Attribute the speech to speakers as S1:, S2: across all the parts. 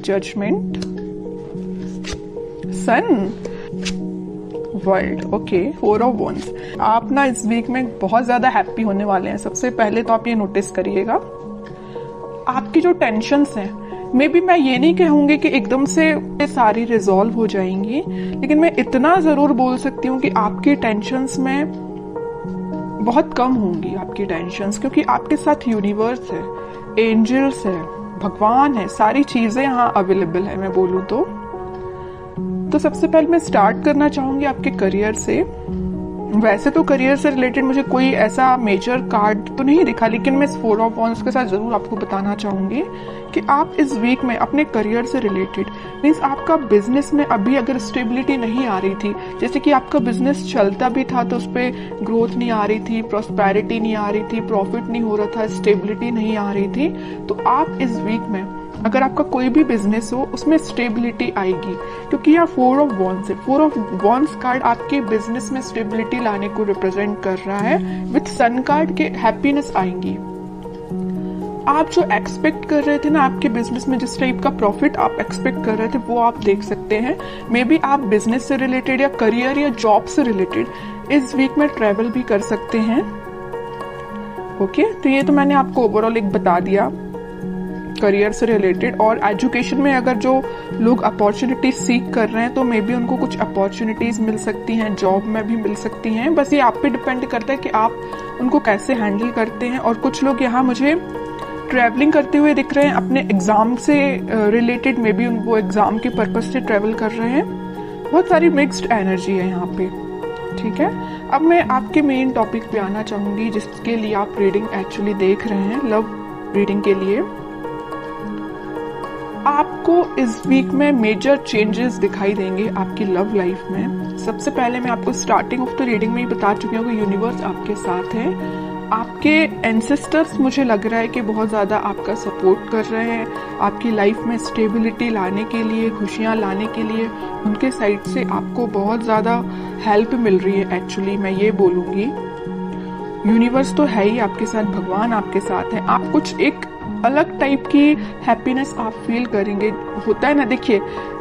S1: Judgement, sun, world. Okay, 4 of wands. आप ना इस वीक में बहुत ज्यादा हैप्पी होने वाले हैं। सबसे पहले तो आप ये नोटिस करिएगा, आपकी जो टेंशन्स हैं, मे बी मैं ये नहीं कहूंगी कि एकदम से सारी रिजॉल्व हो जाएंगी, लेकिन मैं इतना जरूर बोल सकती हूँ कि आपकी टेंशन्स में बहुत कम होंगी आपकी टेंशन्स, क्योंकि आपके साथ यूनिवर्स है, एंजल्स है, भगवान है, सारी चीजें यहाँ अवेलेबल है मैं बोलूँ तो सबसे पहले मैं स्टार्ट करना चाहूंगी आपके करियर से। वैसे तो करियर से रिलेटेड मुझे कोई ऐसा मेजर कार्ड तो नहीं दिखा, लेकिन मैं इस 4 ऑफ वॉन्ड्स के साथ जरूर आपको बताना चाहूंगी कि आप इस वीक में अपने करियर से रिलेटेड, मीन्स आपका बिजनेस में अभी अगर स्टेबिलिटी नहीं आ रही थी, जैसे कि आपका बिजनेस चलता भी था तो उस पर ग्रोथ नहीं आ रही थी, प्रॉस्पेरिटी नहीं आ रही थी, प्रॉफिट नहीं हो रहा था, स्टेबिलिटी नहीं आ रही थी, तो आप इस वीक में अगर आपका कोई भी बिजनेस हो उसमें स्टेबिलिटी आएगी, क्योंकि यहाँ 4 ऑफ वॉन्ड्स है। 4 ऑफ वॉन्ड्स कार्ड आपके बिजनेस में स्टेबिलिटी लाने को रिप्रेजेंट कर रहा है। विथ सन कार्ड के हैप्पीनेस आएंगी। आप जो एक्सपेक्ट कर रहे थे ना आपके बिजनेस में, जिस टाइप का प्रॉफिट आप एक्सपेक्ट कर रहे थे वो आप देख सकते हैं। मे बी आप बिजनेस से रिलेटेड या करियर या जॉब से रिलेटेड इस वीक में ट्रेवल भी कर सकते हैं। ओके, तो ये तो मैंने आपको ओवरऑल एक बता दिया करियर से रिलेटेड। और एजुकेशन में अगर जो लोग अपॉर्चुनिटीज सीख कर रहे हैं तो मे बी उनको कुछ अपॉर्चुनिटीज मिल सकती हैं, जॉब में भी मिल सकती हैं। बस ये आप पे डिपेंड करता है कि आप उनको कैसे हैंडल करते हैं। और कुछ लोग यहाँ मुझे ट्रैवलिंग करते हुए दिख रहे हैं अपने एग्जाम से रिलेटेड, मे बी वो एग्जाम के पर्पज से ट्रैवल कर रहे हैं। बहुत सारी मिक्स्ड एनर्जी है यहाँ पे, ठीक है। अब मैं आपके मेन टॉपिक पे आना चाहूंगी जिसके लिए आप रीडिंग एक्चुअली देख रहे हैं, लव रीडिंग के लिए। आपको इस वीक में मेजर चेंजेस दिखाई देंगे आपकी लव लाइफ में। सबसे पहले मैं आपको स्टार्टिंग ऑफ द रीडिंग में ही बता चुकी हूँ कि यूनिवर्स आपके साथ है। आपके एंसेस्टर्स मुझे लग रहा है कि बहुत ज़्यादा आपका सपोर्ट कर रहे हैं आपकी लाइफ में स्टेबिलिटी लाने के लिए, खुशियाँ लाने के लिए। उनके साइड से आपको बहुत ज़्यादा हेल्प मिल रही है। एक्चुअली मैं ये बोलूँगी यूनिवर्स तो है ही आपके साथ, भगवान आपके साथ है। आप कुछ एक अलग टाइप की हैप्पीनेस आप फील करेंगे। होता है ना, देखिए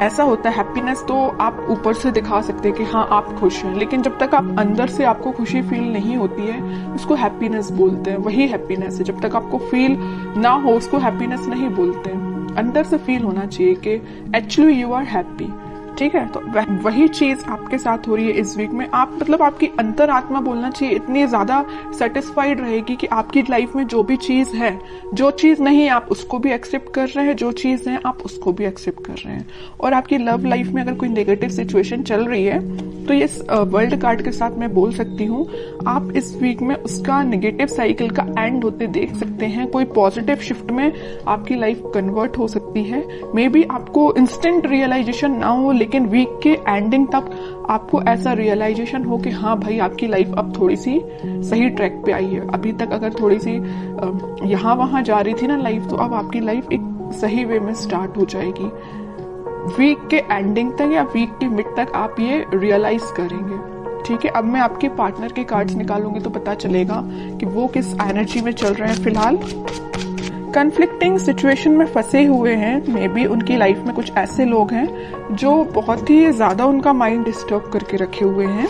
S1: ऐसा होता है, हैप्पीनेस तो आप ऊपर से दिखा सकते हैं कि हाँ आप खुश हैं, लेकिन जब तक आप अंदर से आपको खुशी फील नहीं होती है उसको हैप्पीनेस बोलते हैं। वही हैप्पीनेस है, जब तक आपको फील ना हो उसको हैप्पीनेस नहीं बोलते हैं। अंदर से फील होना चाहिए कि एक्चुअली यू आर हैप्पी, ठीक है। तो वही चीज आपके साथ हो रही है इस वीक में। आप मतलब आपकी अंतरात्मा बोलना चाहिए इतनी ज्यादा सेटिस्फाइड रहेगी कि आपकी लाइफ में जो भी चीज है, जो चीज नहीं है आप उसको भी एक्सेप्ट कर रहे हैं, जो चीज है आप उसको भी एक्सेप्ट कर रहे हैं। और आपकी लव लाइफ में अगर कोई नेगेटिव सिचुएशन चल रही है तो ये वर्ल्ड कार्ड के साथ मैं बोल सकती हूँ आप इस वीक में उसका नेगेटिव साइकिल का एंड होते देख सकते हैं। कोई पॉजिटिव शिफ्ट में आपकी लाइफ कन्वर्ट हो सकती है। मे बी आपको इंस्टेंट रियलाइजेशन ना हो, लेकिन वीक के एंडिंग तक आपको ऐसा रियलाइजेशन हो कि हाँ भाई आपकी लाइफ अब थोड़ी सी सही ट्रैक पे आई है। अभी तक अगर थोड़ी सी यहाँ वहां जा रही थी ना लाइफ, तो अब आपकी लाइफ एक सही वे में स्टार्ट हो जाएगी। वीक के एंडिंग तक या वीक के मिड तक आप ये रियलाइज करेंगे, ठीक है। अब मैं आपके पार्टनर के कार्ड्स निकालूंगी तो पता चलेगा कि वो किस एनर्जी में चल रहे हैं फिलहाल। कन्फ्लिक्टिंग सिचुएशन में फंसे हुए हैं, मे बी उनकी लाइफ में कुछ ऐसे लोग हैं जो बहुत ही ज्यादा उनका माइंड डिस्टर्ब करके रखे हुए हैं।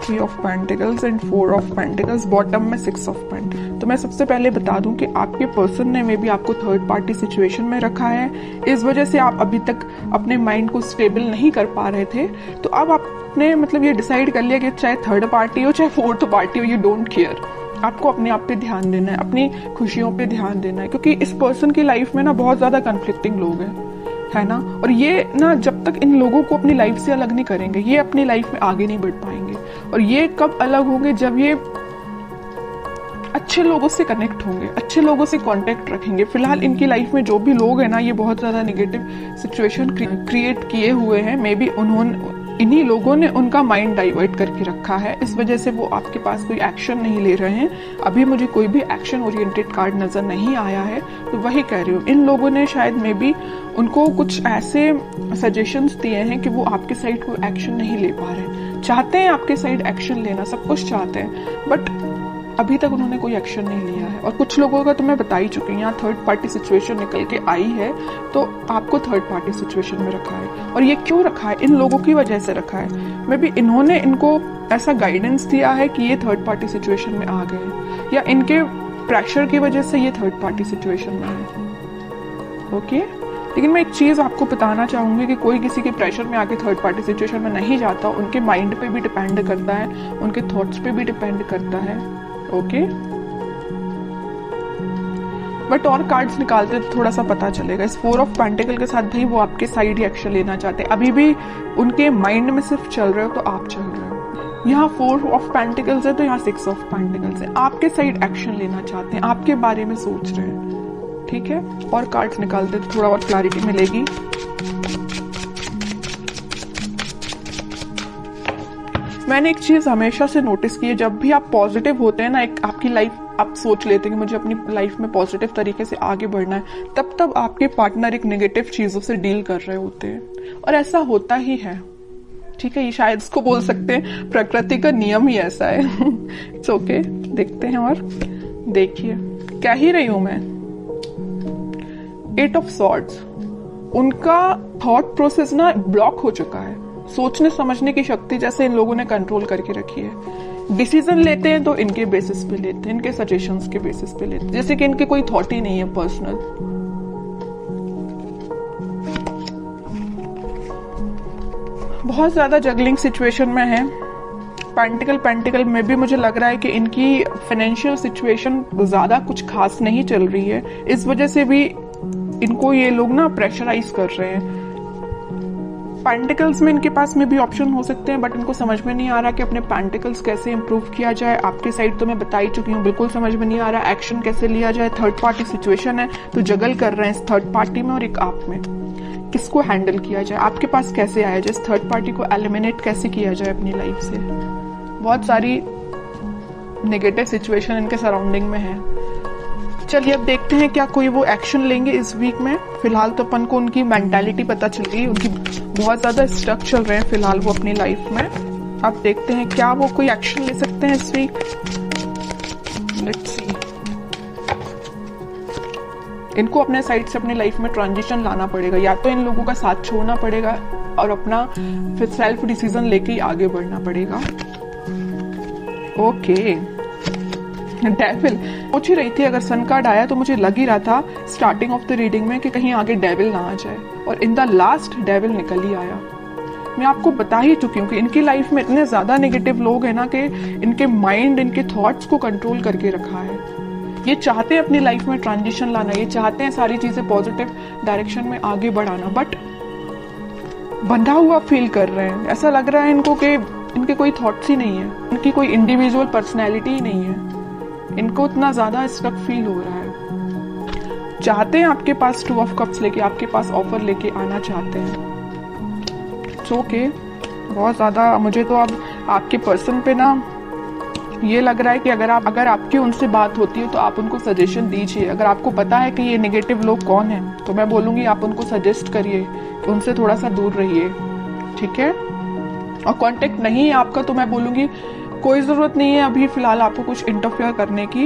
S1: 3 of pentacles and 4 of pentacles, bottom में 6 ऑफ पेंटिकल्स। तो मैं सबसे पहले बता दूं कि आपके पर्सन ने मे बी आपको थर्ड पार्टी सिचुएशन में रखा है। इस वजह से आप अभी तक अपने माइंड को स्टेबल नहीं कर पा रहे थे। तो अब आपने मतलब ये डिसाइड कर लिया कि चाहे थर्ड पार्टी हो चाहे फोर्थ पार्टी हो, यू डोंट केयर। आपको अपने आप पे ध्यान देना है, अपनी खुशियों पे ध्यान देना है, क्योंकि इस पर्सन की लाइफ में ना बहुत ज्यादा कन्फ्लिक्टिंग लोग हैं, है ना। और ये ना जब तक इन लोगों को अपनी लाइफ से अलग नहीं करेंगे, ये अपनी लाइफ में आगे नहीं बढ़ पाएंगे। और ये कब अलग होंगे, जब ये अच्छे लोगों से कनेक्ट होंगे, अच्छे लोगों से कांटेक्ट रखेंगे। फिलहाल इनकी लाइफ में जो भी लोग हैं ना, ये बहुत ज्यादा नेगेटिव सिचुएशन क्रिएट किए हुए हैं। मे बी इन्हीं लोगों ने उनका माइंड डाइवर्ट करके रखा है, इस वजह से वो आपके पास कोई एक्शन नहीं ले रहे हैं। अभी मुझे कोई भी एक्शन ओरिएंटेड कार्ड नजर नहीं आया है, तो वही कह रही हूँ। इन लोगों ने शायद मे बी उनको कुछ ऐसे सजेशंस दिए हैं कि वो आपके साइड कोई एक्शन नहीं ले पा रहे हैं। चाहते हैं आपके साइड एक्शन लेना, सब कुछ चाहते हैं, बट अभी तक उन्होंने कोई एक्शन नहीं लिया है। और कुछ लोगों का तो मैं बता ही चुकी हूँ, यहाँ थर्ड पार्टी सिचुएशन निकल के आई है, तो आपको थर्ड पार्टी सिचुएशन में रखा है। और ये क्यों रखा है? इन लोगों की वजह से रखा है। मे बी इन्होंने इनको ऐसा गाइडेंस दिया है कि ये थर्ड पार्टी सिचुएशन में आ गए, या इनके प्रेशर की वजह से ये थर्ड पार्टी सिचुएशन में है। ओके, लेकिन मैं एक चीज आपको बताना चाहूंगी कि कोई किसी के प्रेशर में आके थर्ड पार्टी सिचुएशन में नहीं जाता। उनके माइंड पे भी डिपेंड करता है, उनके थॉट्स पे भी डिपेंड करता है। ओके, बट और कार्ड्स निकालते तो थोड़ा सा पता चलेगा। इस 4 ऑफ पेंटिकल के साथ भी वो आपके साइड ही एक्शन लेना चाहते हैं। अभी भी उनके माइंड में सिर्फ चल रहे हो तो आप चल रहे हो। यहाँ 4 ऑफ पेंटिकल्स है तो यहाँ 6 ऑफ पेंटिकल्स है। आपके साइड एक्शन लेना चाहते हैं, आपके बारे में सोच रहे हैं। ठीक है, और कार्ड्स निकालते तो थोड़ा और क्लैरिटी मिलेगी। मैंने एक चीज हमेशा से नोटिस की है, जब भी आप पॉजिटिव होते हैं ना, एक आपकी लाइफ आप सोच लेते हैं कि मुझे अपनी लाइफ में पॉजिटिव तरीके से आगे बढ़ना है, तब आपके पार्टनर एक नेगेटिव चीजों से डील कर रहे होते हैं। और ऐसा होता ही है। ठीक है, ये शायद इसको बोल सकते हैं प्रकृति का नियम ही ऐसा है। इट्स ओके, देखते हैं। और देखिए क्या ही रही हूं मैं, 8 ऑफ सॉर्ड्स। उनका थॉट प्रोसेस ना ब्लॉक हो चुका है। सोचने समझने की शक्ति जैसे इन लोगों ने कंट्रोल करके रखी है। डिसीजन लेते हैं तो इनके बेसिस पे लेते हैं, इनके सजेशंस के बेसिस पे लेते हैं, जैसे कि इनके कोई थॉट ही नहीं है पर्सनल। बहुत ज्यादा जगलिंग सिचुएशन में है। पेंटिकल में भी मुझे लग रहा है कि इनकी फाइनेंशियल सिचुएशन ज्यादा कुछ खास नहीं चल रही है। इस वजह से भी इनको ये लोग ना प्रेशराइज कर रहे हैं। पेंटिकल्स में इनके पास में भी ऑप्शन हो सकते हैं, बट इनको समझ में नहीं आ रहा कि अपने पेंटिकल्स कैसे इंप्रूव किया जाए। आपकी साइड तो मैं बता ही चुकी हूँ, बिल्कुल समझ में नहीं आ रहा एक्शन कैसे लिया जाए। थर्ड पार्टी सिचुएशन है तो जगल कर रहे हैं इस थर्ड पार्टी में और एक आप में। किसको हैंडल किया जाए, आपके पास कैसे आया जाए, इस थर्ड पार्टी को एलिमिनेट कैसे किया जाए अपनी लाइफ से। बहुत सारी नेगेटिव सिचुएशन इनके सराउंडिंग में है। चलिए अब देखते हैं क्या कोई वो एक्शन लेंगे इस वीक में। फिलहाल तो अपन को उनकी मेंटालिटी पता चल गई, उनकी बहुत ज्यादा स्टक चल रहे हैं फिलहाल वो अपनी लाइफ में। अब देखते हैं क्या वो कोई एक्शन ले सकते हैं इस वीक। Let's see. इनको अपने साइड से अपनी लाइफ में ट्रांजिशन लाना पड़ेगा, या तो इन लोगों का साथ छोड़ना पड़ेगा और अपना फिर सेल्फ डिसीजन लेके ही आगे बढ़ना पड़ेगा। ओके, डेविल सोच ही रही थी, अगर सन कार्ड आया तो मुझे लग ही रहा था स्टार्टिंग ऑफ द रीडिंग में कि कहीं आगे डेविल ना आ जाए, और इन द लास्ट डेविल निकल ही आया। मैं आपको बता ही चुकी हूँ कि इनकी लाइफ में इतने ज्यादा नेगेटिव लोग हैं ना कि इनके माइंड इनके थॉट्स को कंट्रोल करके रखा है। ये चाहते हैं अपनी लाइफ में ट्रांजिशन लाना, ये चाहते हैं सारी चीजें पॉजिटिव डायरेक्शन में आगे बढ़ाना, बट बंधा हुआ फील कर रहे हैं। ऐसा लग रहा है इनको कि इनके कोई थॉट्स ही नहीं है, इनकी कोई इंडिविजुअल पर्सनैलिटी ही नहीं है। इनको इतना ज्यादा स्टक फील हो रहा है। चाहते हैं आपके पास 2 ऑफ कप्स लेके, आपके पास ऑफर लेके आना चाहते हैं। It's okay. बहुत ज्यादा मुझे तो अब आपके पर्सन पे ना ये लग रहा है कि अगर आपकी उनसे बात होती है तो आप उनको सजेशन दीजिए। अगर आपको पता है कि ये नेगेटिव लोग कौन हैं तो मैं बोलूंगी आप उनको सजेस्ट करिए, उनसे थोड़ा सा दूर रहिए। ठीक है, और कांटेक्ट नहीं है आपका तो मैं बोलूंगी कोई जरूरत नहीं है अभी फिलहाल आपको कुछ इंटरफेयर करने की।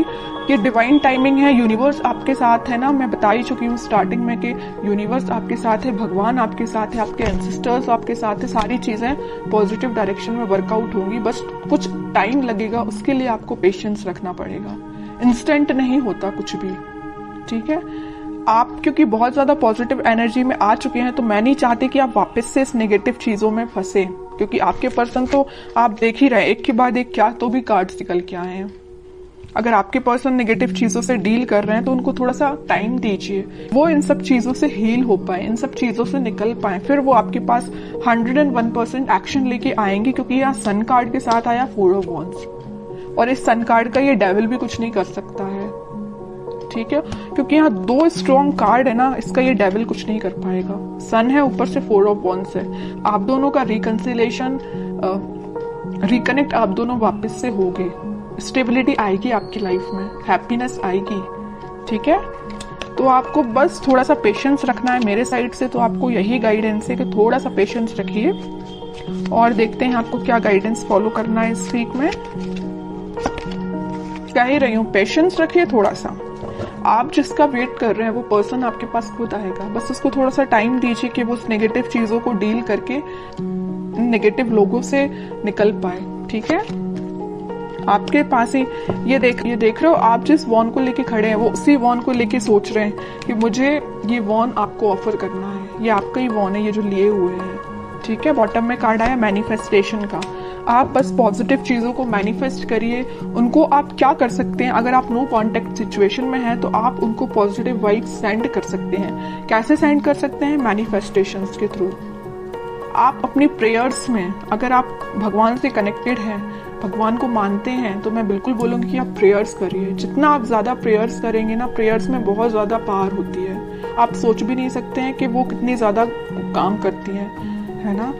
S1: ये डिवाइन टाइमिंग है, यूनिवर्स आपके साथ है ना। मैं बता ही चुकी हूँ स्टार्टिंग में कि यूनिवर्स आपके साथ है, भगवान आपके साथ है, आपके एंसेस्टर्स आपके साथ है। सारी चीजें पॉजिटिव डायरेक्शन में वर्कआउट होंगी, बस कुछ टाइम लगेगा, उसके लिए आपको पेशेंस रखना पड़ेगा। इंस्टेंट नहीं होता कुछ भी। ठीक है, आप क्योंकि बहुत ज्यादा पॉजिटिव एनर्जी में आ चुके हैं तो मैं नहीं चाहती कि आप वापस से इस नेगेटिव चीजों में फंसे, क्योंकि आपके पर्सन तो आप देख ही रहे हैं एक के बाद एक क्या तो भी कार्ड्स निकल के आए हैं। अगर आपके पर्सन नेगेटिव चीजों से डील कर रहे हैं तो उनको थोड़ा सा टाइम दीजिए, वो इन सब चीजों से हील हो पाए, इन सब चीजों से निकल पाए, फिर वो आपके पास 101% एक्शन लेके आएंगे। क्योंकि यहाँ सन कार्ड के साथ आया 4 ऑफ वॉन्ड्स, और इस सन कार्ड का ये डेविल भी कुछ नहीं कर सकता है। ठीक है, क्योंकि यहाँ 2 स्ट्रॉन्ग कार्ड है ना, इसका ये डेविल कुछ नहीं कर पाएगा। सन है, ऊपर से 4 ऑफ वॉन्ड्स है। आप दोनों का रिकंसिलेशन, रिकनेक्ट आप दोनों वापस से होगे, स्टेबिलिटी आएगी आपकी लाइफ में, हैप्पीनेस आएगी। ठीक है, तो आपको बस थोड़ा सा पेशेंस रखना है मेरे साइड से। तो आपको यही गाइडेंस है कि थोड़ा सा पेशेंस रखिए, और देखते हैं आपको क्या गाइडेंस फॉलो करना है इस वीक में। कह ही रही हूँ, पेशेंस रखिए थोड़ा सा। आप जिसका वेट कर रहे हैं वो पर्सन आपके पास खुद आएगा, बस उसको थोड़ा सा टाइम दीजिए कि वो उस नेगेटिव चीजों को डील करके नेगेटिव लोगों से निकल पाए। ठीक है, आपके पास ही ये देख रहे हो, आप जिस वॉन को लेके खड़े हैं वो उसी वॉन को लेके सोच रहे हैं कि मुझे ये वॉन आपको ऑफर करना है, ये आपका ही वॉन है ये जो लिए हुए हैं। ठीक है, बॉटम में कार्ड आया मैनिफेस्टेशन का। आप बस पॉजिटिव चीजों को मैनिफेस्ट करिए। उनको आप क्या कर सकते हैं, अगर आप नो कॉन्टेक्ट सिचुएशन में हैं तो आप उनको पॉजिटिव वाइब्स सेंड कर सकते हैं। कैसे सेंड कर सकते हैं? मैनिफेस्टेशंस के थ्रू। आप अपनी प्रेयर्स में, अगर आप भगवान से कनेक्टेड हैं, भगवान को मानते हैं, तो मैं बिल्कुल बोलूंगी कि आप प्रेयर्स करिए। जितना आप ज्यादा प्रेयर्स करेंगे ना, प्रेयर्स में बहुत ज्यादा पावर होती है। आप सोच भी नहीं सकते हैं कि वो कितनी ज्यादा काम करती है ना।